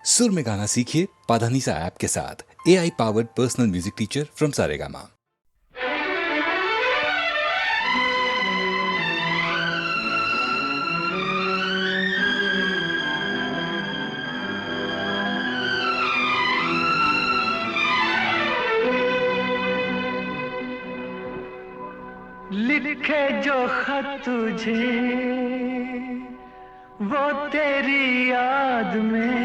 सुर में गाना सीखिए पाधानीसा ऐप के साथ। AI powered personal music teacher from Saregama. लिखे जो खत तुझे वो तेरी याद में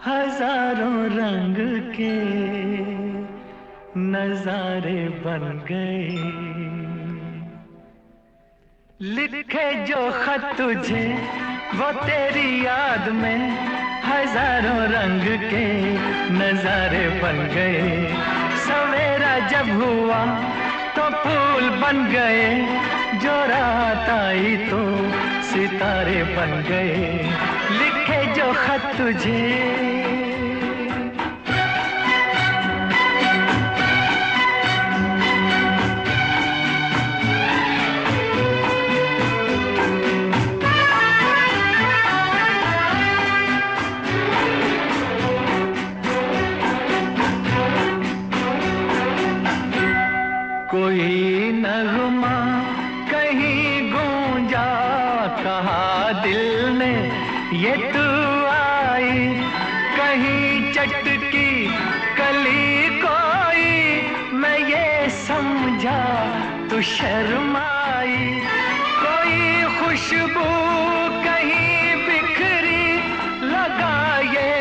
हजारों रंग के नजारे बन गए। लिखे जो खत तुझे वो तेरी याद में हजारों रंग के नजारे बन गए। सवेरा जब हुआ तो फूल बन गए, जो रात आई तो सितारे बन गए। लिखे जो खत तुझे कोई नगमा कहीं गूंजा, कहा दिल ने ये तू आई। कहीं चटकी कली कोई, मैं ये समझा तू शर्माई। कोई खुशबू कहीं बिखरी, लगा ये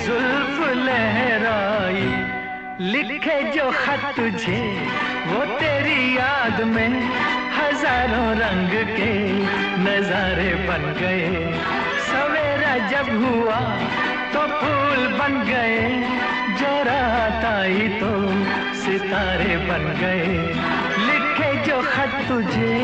जुल्फ लहराई। लिखे जो खत तुझे वो तेरी याद में हजारों रंग के नजारे बन गए। सवेरा जब हुआ तो फूल बन गए, जो रात आई तो सितारे बन गए। लिखे जो खत तुझे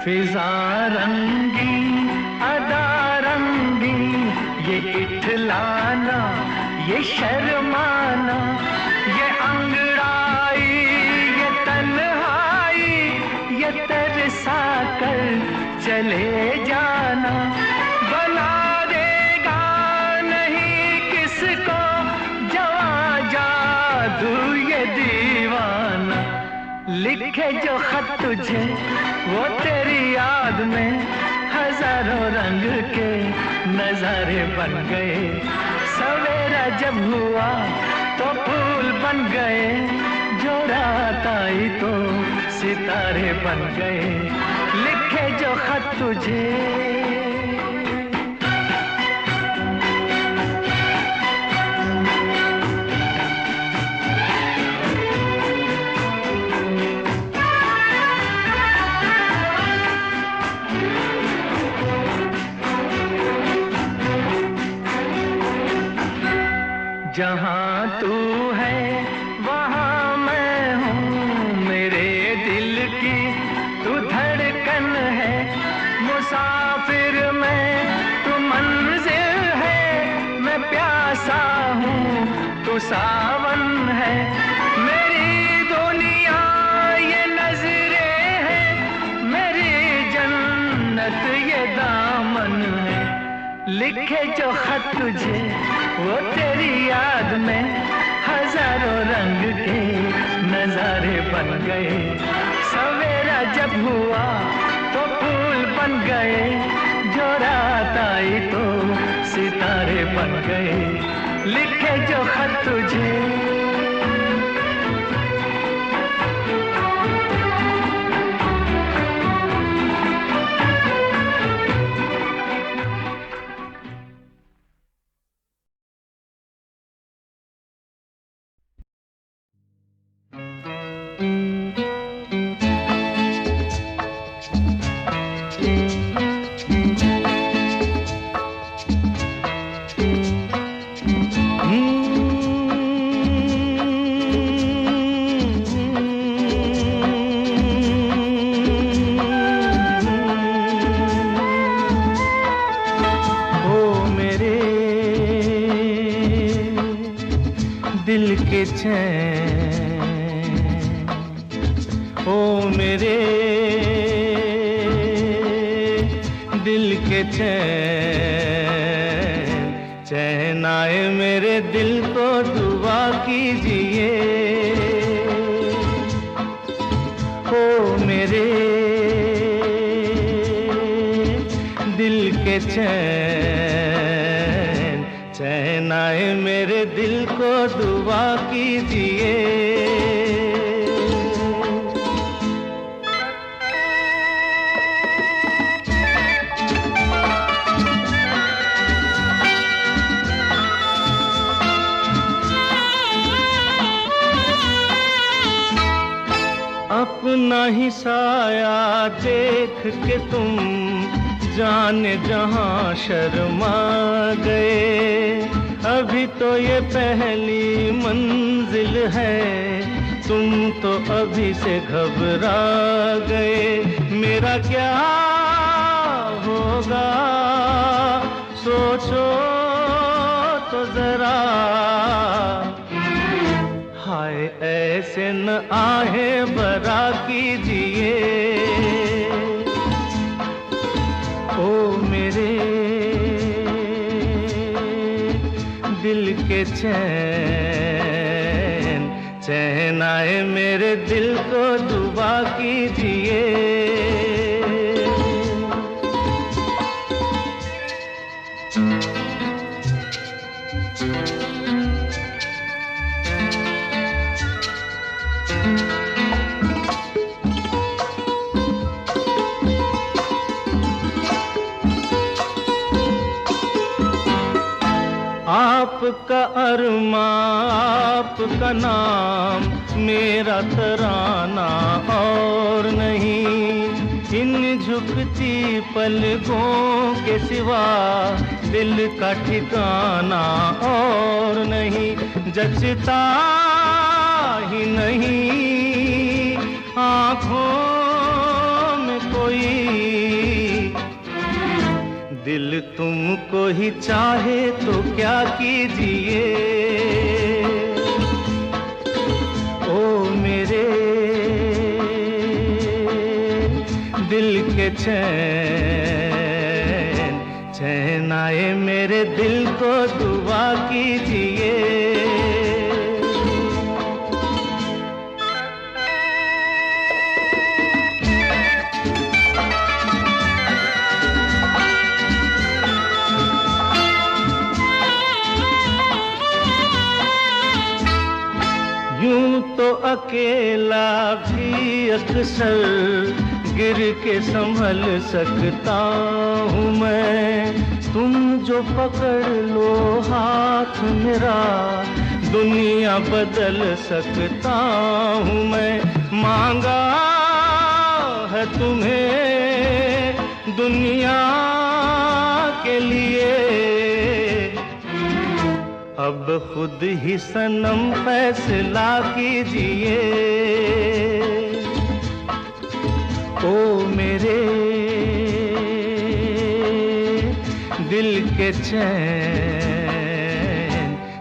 फिजा रंगी अदा रंगी, ये इठलाना ये शर्माना, ये अंगड़ाई ये तन्हाई, ये तरसा कर चले जाना। बना देगा नहीं किसको जवां जादू ये दीवाना। लिखे जो खत तुझे वो तेरी याद में हजारों रंग के नजारे बन गए। सवेरा जब हुआ तो फूल बन गए, जो रात आई तो सितारे बन गए। लिखे जो खत तुझे जहाँ तू है वहाँ मैं हूँ, मेरे दिल की तू धड़कन है। मुसाफिर मैं तू मंजिल है, मैं प्यासा हूँ तू सावन है। मेरी दुनिया ये नजरें हैं, मेरी जन्नत ये दामन है। लिखे जो खत तुझे वो तेरी याद में हजारों रंग के नजारे बन गए। सवेरा जब हुआ तो फूल बन गए, जो रात आई तो सितारे बन गए। लिखे जो खत तुझे के चैन, ओ मेरे दिल के चैन, चैन आए मेरे दिल को दुआ कीजिए, ओ मेरे दिल के चैन, चैन आए मेरे दिल को दुआ कीजिए। अपना ही साया देख के तुम जाने जहां शर्मा गए, अभी तो ये पहली मंजिल है, तुम तो अभी से घबरा गए। मेरा क्या होगा सोचो तो जरा, हाय ऐसे न आहे बरा कीजिए, ओ मेरे दिल के चैन, चैन आए मेरे दिल को दुआ कीजिए। आपका अरमा आपका नाम मेरा तराना और नहीं, इन झुकती पलकों के सिवा दिल का ठिकाना और नहीं, जचता ही नहीं आँखों में कोई, दिल तुमको ही चाहे तो क्या कीजिए, ओ मेरे दिल के चैन, चैन आए मेरे दिल को दुआ कीजिए। यूं तो अकेला भी अक्सर गिर के संभल सकता हूँ मैं, तुम जो पकड़ लो हाथ मेरा दुनिया बदल सकता हूँ मैं। मांगा है तुम्हें दुनिया के लिए, अब खुद ही सनम फैसला कीजिए, ओ मेरे दिल के चैन,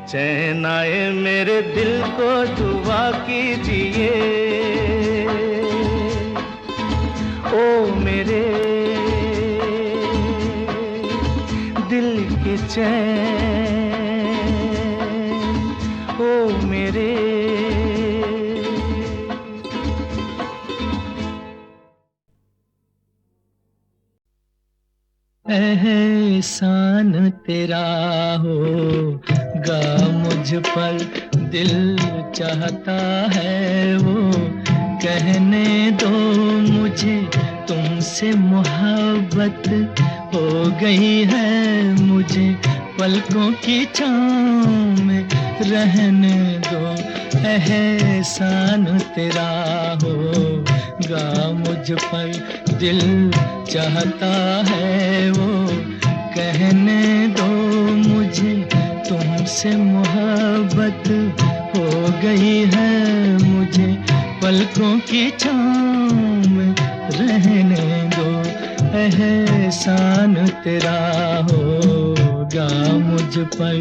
चैन आए मेरे दिल को दुआ कीजिए, ओ मेरे दिल के चैन, ओ मेरे। एहसान तेरा होगा मुझ पर, दिल चाहता है वो कहने दो मुझे, तुमसे मोहब्बत हो गई है मुझे, पलकों की छाँव में रहने दो। एहसान तेरा होगा मुझ पर, दिल चाहता है वो कहने दो मुझे, तुमसे मोहब्बत हो गई है मुझे, पलकों की छाँव में रहने दो। एहसान तेरा होगा मुझ पर।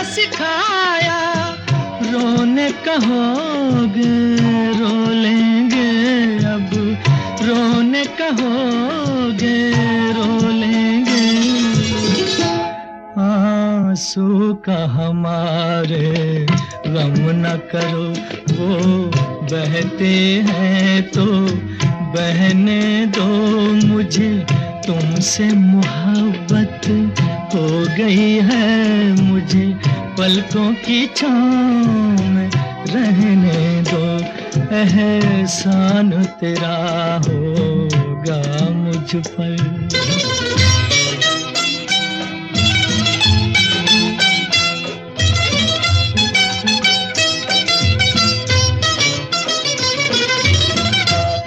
सिखाया, रोने कहोगे रो लेंगे, अब रोने कहोगे रो लेंगे। आंसू का हमारे गम न करो, वो बहते हैं तो बहने दो। मुझे तुमसे मोहब्बत हो गई है, मुझे पलकों की छाँव में रहने दो। एहसान तेरा होगा मुझ पर।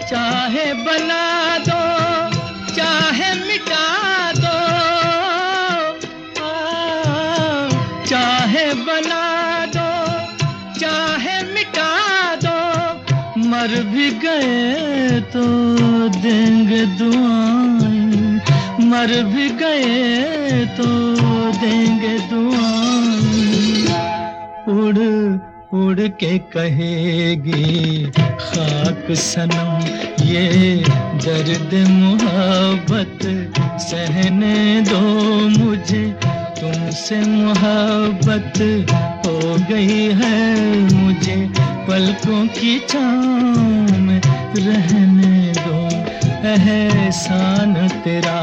चाहे बना दो चाहे मिटा दो, चाहे बना दो चाहे मिटा दो, मर भी गए तो देंगे दुआएं, मर भी गए तो देंगे दुआएं। उड़ उड़ के कहेगी खाक सनम, ये दर्द मोहब्बत सहने दो। मुझे तुमसे मोहब्बत हो गई है, मुझे पलकों की छाँव में रहने दो। एहसान तेरा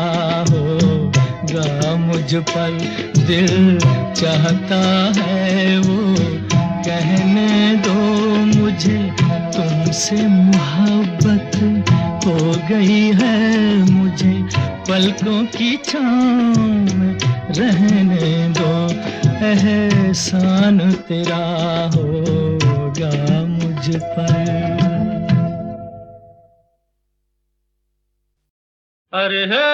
होगा मुझ पर, दिल चाहता है वो कहने दो। मुझे तुमसे मोहब्बत हो गई है, मुझे पलकों की छाँव में रहने दो। एहसान तेरा होगा मुझ पर। अरे हे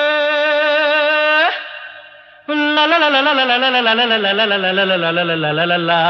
ला ला ला ला ला ला ला ला ला ला ला ला ला ला ला ला ला।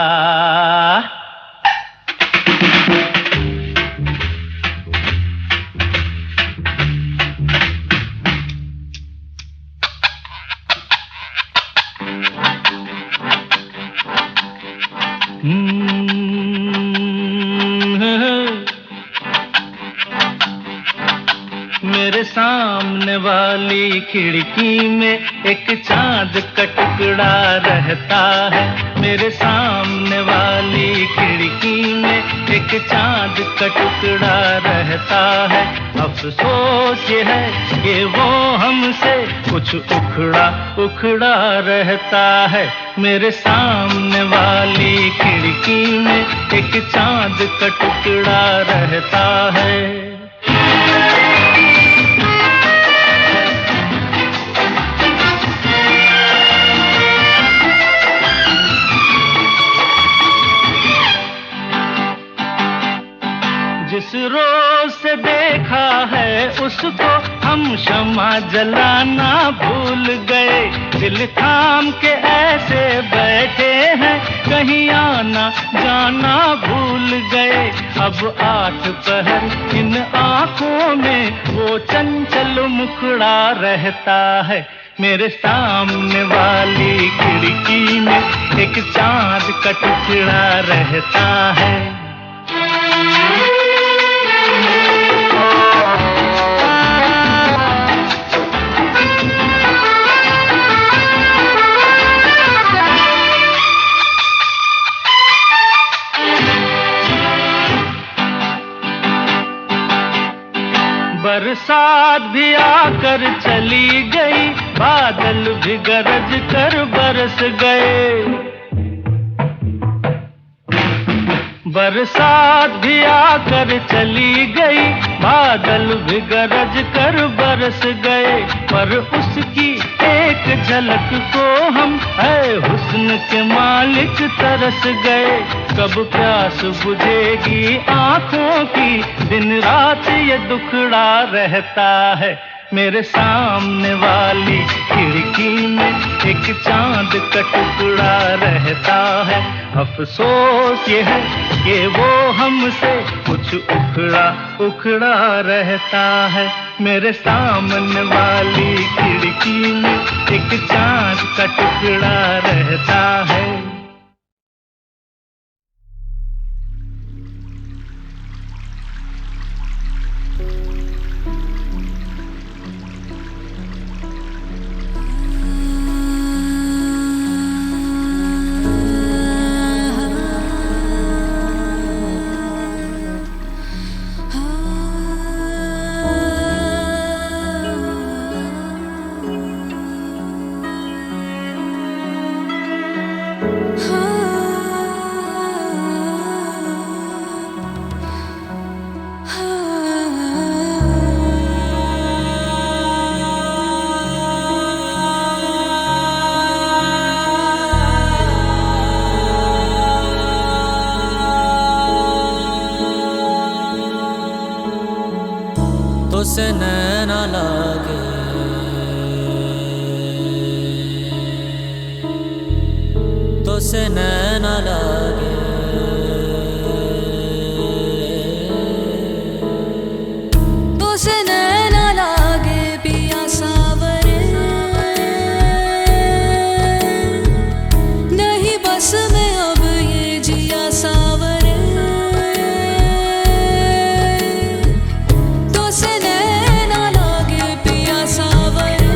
मेरे सामने वाली खिड़की में एक चांद का टुकड़ा रहता है, मेरे सामने वाली खिड़की में एक चांद का टुकड़ा रहता है। अफसोस ये है कि वो हमसे कुछ उखड़ा उखड़ा रहता है। मेरे सामने वाली खिड़की में एक चांद का टुकड़ा रहता है। जिस रोज से देखा है उसको हम शम्मा जलाना भूल गए, दिल थाम के ऐसे बैठे हैं कहीं आना जाना भूल गए। अब 8 पहर इन आँखों में वो चंचल मुखड़ा रहता है। मेरे सामने वाली खिड़की में एक चांद का टुकड़ा रहता है। बरसात भी आकर चली गई, बादल भी गरज कर बरस गए। बरसात भी आकर चली गई, बादल भी गरज कर बरस गए। पर उसकी एक झलक को हम है हुस्न के मालिक तरस गए। कब प्यास बुझेगी आँखों की, दिन रात ये दुखड़ा रहता है। मेरे सामने वाली खिड़की में एक चांद का टुकड़ा रहता है। अफसोस ये है कि वो हमसे कुछ उखड़ा उखड़ा रहता है। मेरे सामने वाली खिड़की में एक चांद का टुकड़ा रहता है। से नैना लागे, तो से नैना लागे पिया सावरे, नहीं बस में अब ये जिया सावरे, तो से नैना लागे पिया सावरे,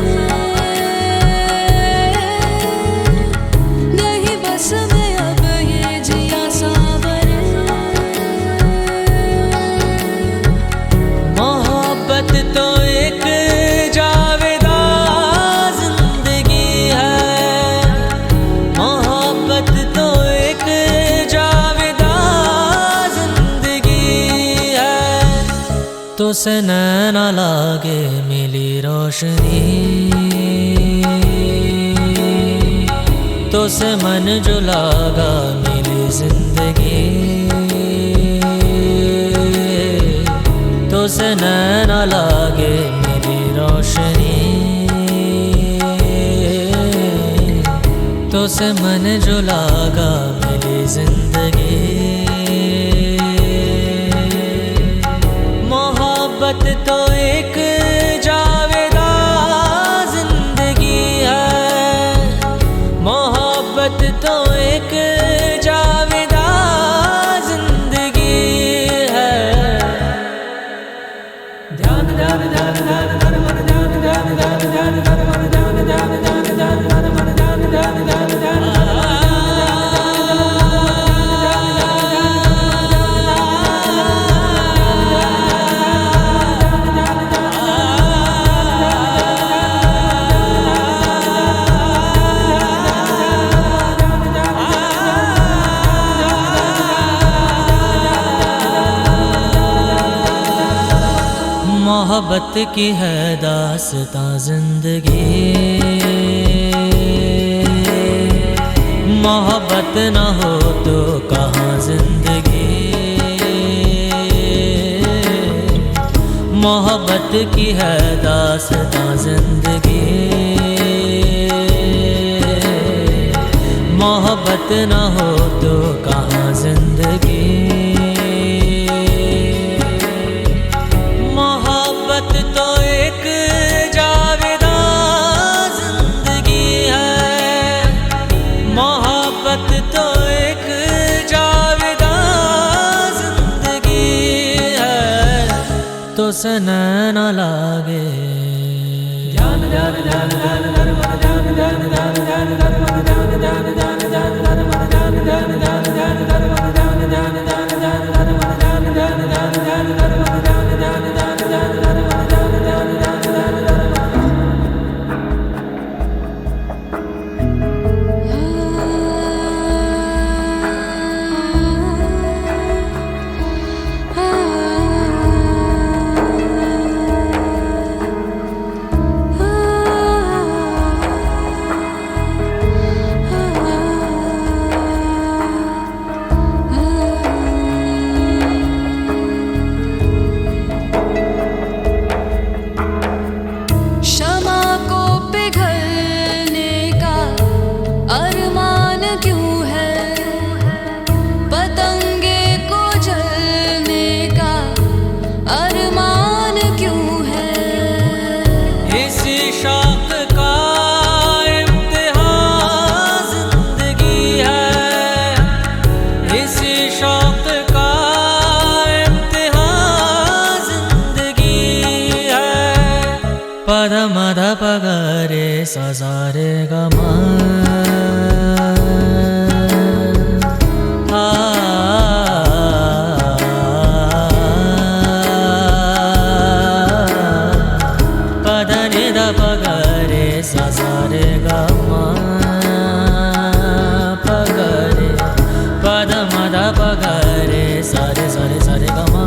नहीं बस में अब ये जिया सावरे। मोहब्बत तो एक जावेदा जिंदगी है, मोहब्बत तो एक जावेदा जिंदगी है। तो से नैना लागे मिली रोशनी, तो से मन जो लागा मिली जिंदगी, तो से नैना लागे मेरी रोशनी, तो से मन जो लागा मेरी जिंदगी। मोहब्बत तो एक जावेदा जिंदगी है, मोहब्बत तो एक जावेदा जिंदगी है। ध्यान ध्यान ध्यान ध्यान ध्यान मन ध्यान ध्यान ध्यान ध्यान ध्यान मन ध्यान ध्यान ध्यान ध्यान ध्यान मन ध्यान ध्यान ध्यान ध्यान मोहब्बत की है दास्तां जिंदगी, मोहब्बत न हो तो कहाँ जिंदगी। मोहब्बत की है दास्तां जिंदगी, मोहब्बत न हो तो कहाँ जिंदगी। मोहब्बत तो एक जावेदा जिंदगी है, मोहब्बत तो एक जावेदा जिंदगी है। तो से नैना लागे ध्यान ध्यान ध्यान ध्यान ध्यान मन ध्यान ध्यान ध्यान ध्यान ध्यान मन ध्यान ध्यान ध्यान ध्यान ध्यान मन ध्यान ध्यान ध्यान ध्यान ध्यान मन ध्यान ध्यान ध्यान ध्यान ध्यान मन ध्यान ध्यान ध्यान ध्यान ध्यान मन ध्यान ध्यान ध्यान ध्यान ध्यान मन ध्यान ध्यान ध्यान ध्यान ध्यान। क्षमा को पिघलने का अरमान क्यों है, पतंगे को जलने का अरमान क्यों है। इसी शौक का इम्तिहान जिंदगी है, इसी शौक का इम्तिहान जिंदगी है। पद मद पगरे सजारे गमा पद निद पगरे सजारे गमा पगरे पद मद पगरे सारे सारे सारे गमा।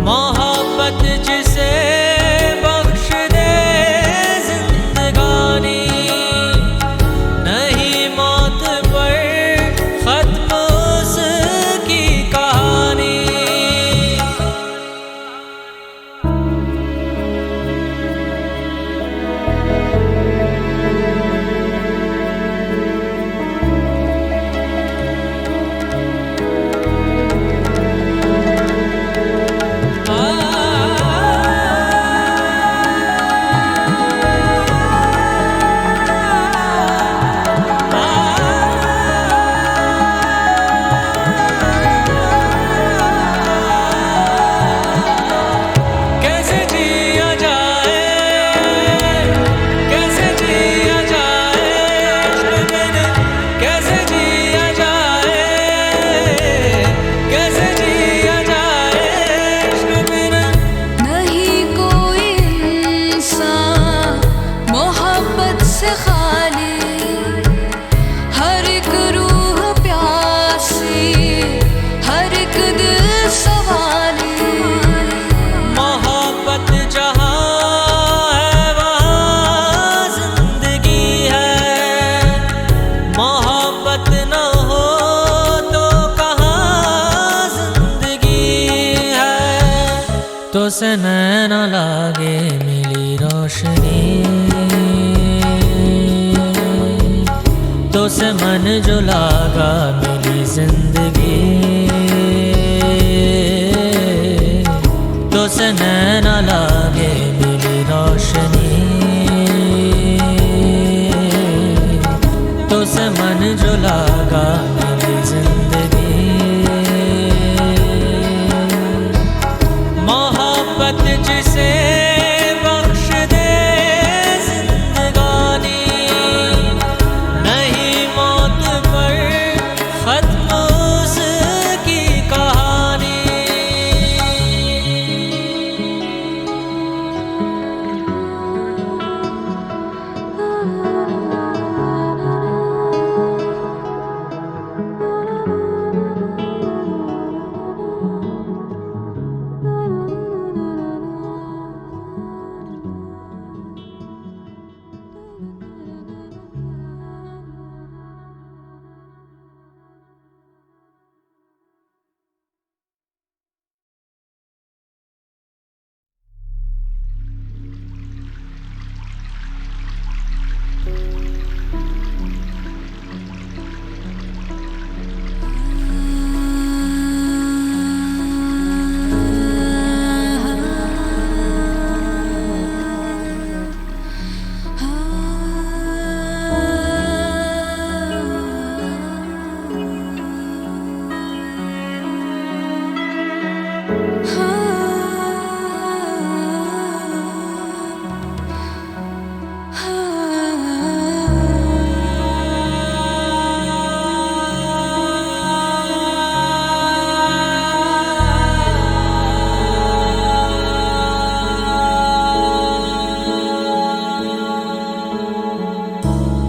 मोहब्बत जिसे बख्श दे जिंदगी तो से नैना लागे मिली रोशनी, तो से मन जो लागा मिली जिंदगी, तो से नैना लागे मिली रोशनी, तो से मन जो लागा मिली जिंदगी। मोहब्बत जिसे बख्श दे जिंदगानी, नहीं मौत पर खत्म उसकी कहानी।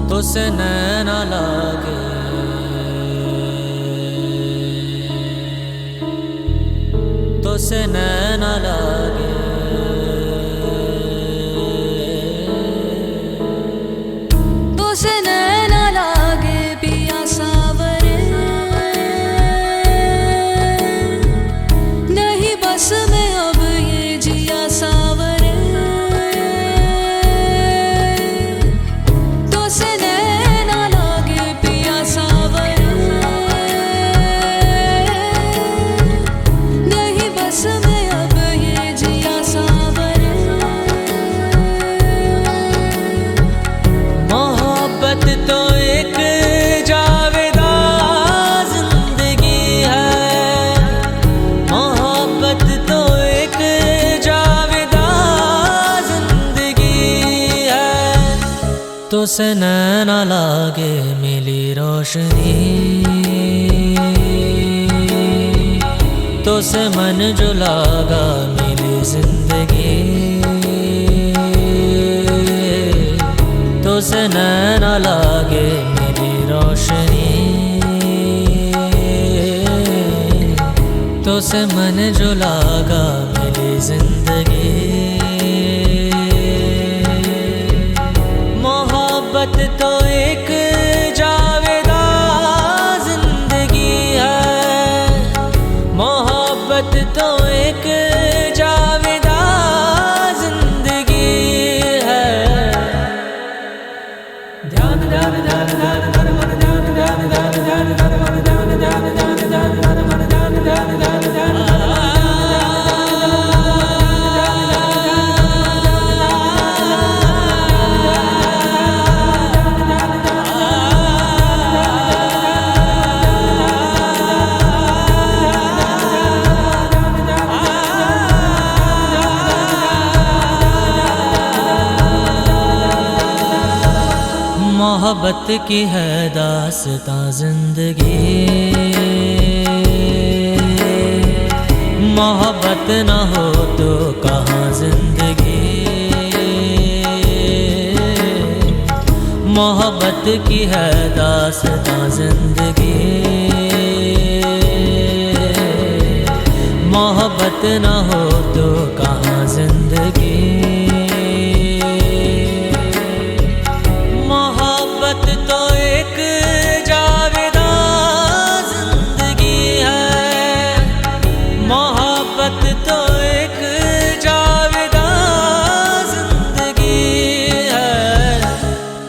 तो से नैना लागे, तो से नैना लागे, तो से नैना लागे पिया सावरे, नहीं बस में अब ये जिया सावरे। तो से नैना लागे पिया सावरे, नहीं बस में अब ये जिया सावरे। मोहब्बत तो एक जावेदा जिंदगी है, मोहब्बत तो एक जावेदा जिंदगी है। तो से नैना लागे मिली रोशनी, तो से मन जो लागा मिली जिंदगी, तो से नैना लागे मेरी रोशनी, तो से मन जो लागा मेरी जिंदगी। मोहब्बत तो एक जावेदा जिंदगी है, मोहब्बत तो एक जावेदा जिंदगी है। ध्यान ध्यान ध्यान ध्यान ध्यान मन ध्यान ध्यान ध्यान ध्यान ध्यान मन ध्यान ध्यान ध्यान ध्यान ध्यान मन ध्यान ध्यान ध्यान ध्यान। मोहब्बत की है दास्तां जिंदगी, मोहब्बत न हो तो कहाँ जिंदगी। मोहब्बत की है दास्तां जिंदगी, मोहब्बत न हो तो कहाँ जिंदगी। मोहब्बत तो एक जावेदा जिंदगी है, मोहब्बत तो एक